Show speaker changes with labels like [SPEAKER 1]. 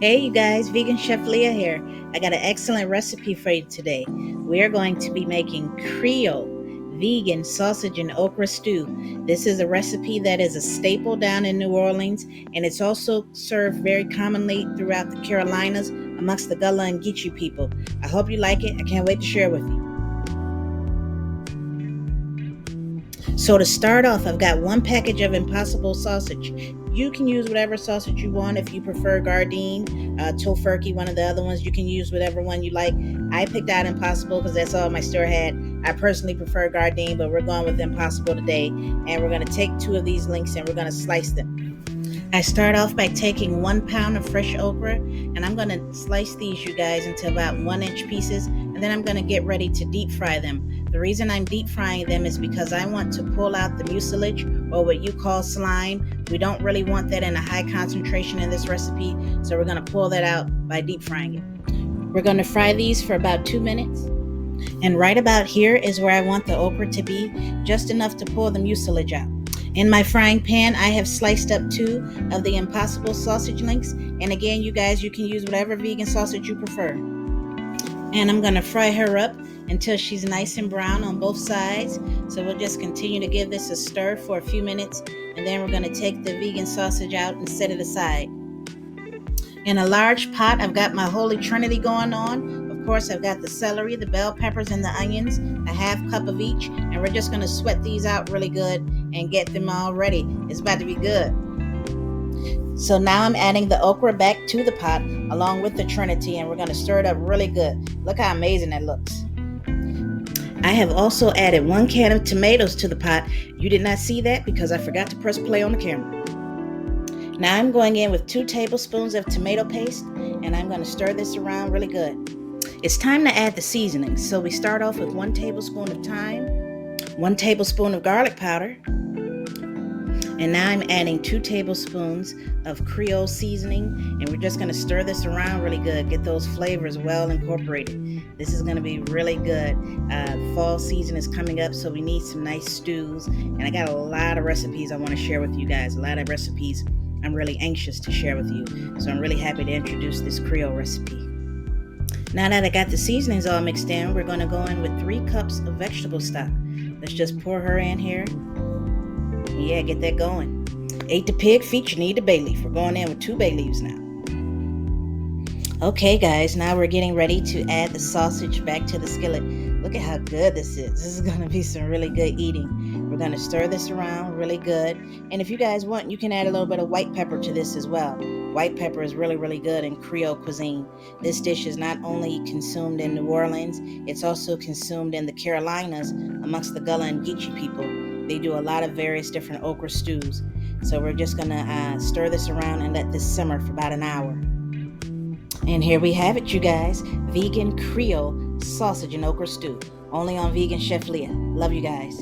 [SPEAKER 1] Hey you guys, Vegan Chef Leah here. I got an excellent recipe for you today. We're going to be making Creole vegan sausage and okra stew. This is a recipe that is a staple down in New Orleans, and it's also served very commonly throughout the Carolinas amongst the Gullah and Geechee people. I hope you like it. I can't wait to share it with you. So to start off, I've got one package of Impossible sausage. You can use whatever sausage you want. If you prefer Gardein, Tofurkey, one of the other ones, you can use whatever one you like. I picked out Impossible because that's all my store had. I personally prefer Gardein, but we're going with Impossible today. And we're going to take two of these links and we're going to slice them. I start off by taking 1 pound of fresh okra, and I'm going to slice these, you guys, into about 1 inch pieces, and then I'm going to get ready to deep fry them. The reason I'm deep frying them is because I want to pull out the mucilage, or what you call slime. We don't really want that in a high concentration in this recipe, so we're going to pull that out by deep frying it. We're going to fry these for about 2 minutes. And right about here is where I want the okra to be, just enough to pull the mucilage out. In my frying pan, I have sliced up 2 of the Impossible sausage links. And again, you guys, you can use whatever vegan sausage you prefer. And I'm going to fry her up until she's nice and brown on both sides. So we'll just continue to give this a stir for a few minutes. And then we're going to take the vegan sausage out and set it aside. In a large pot, I've got my Holy Trinity going on. Of course, I've got the celery, the bell peppers, and the onions, a half cup of each. And we're just going to sweat these out really good and get them all ready. It's about to be good. So now I'm adding the okra back to the pot along with the Trinity, and we're going to stir it up really good. Look how amazing that looks. I have also added 1 can of tomatoes to the pot. You did not see that because I forgot to press play on the camera. Now I'm going in with 2 tablespoons of tomato paste, and I'm going to stir this around really good. It's time to add the seasonings. So we start off with 1 tablespoon of thyme, 1 tablespoon of garlic powder, and now I'm adding 2 tablespoons of Creole seasoning, and we're just going to stir this around really good, get those flavors well incorporated. This is going to be really good. Fall season is coming up, so we need some nice stews, and I got a lot of recipes I want to share with you guys, a lot of recipes I'm really anxious to share with you. So I'm really happy to introduce this Creole recipe. Now that I got the seasonings all mixed in, we're going to go in with 3 cups of vegetable stock. Let's just pour her in here. Yeah, get that going. Ate the pig feet, you need the bay leaf. We're going in with 2 bay leaves now. Okay guys, now we're getting ready to add the sausage back to the skillet. Look at how good this is. This is going to be some really good eating. We're going to stir this around really good. And if you guys want, you can add a little bit of white pepper to this as well. White pepper is really, really good in Creole cuisine. This dish is not only consumed in New Orleans, it's also consumed in the Carolinas amongst the Gullah and Geechee people. They do a lot of various different okra stews. So we're just going to stir this around and let this simmer for about an hour. And here we have it, you guys. Vegan Creole sausage and okra stew. Only on Vegan Chef Leah. Love you guys.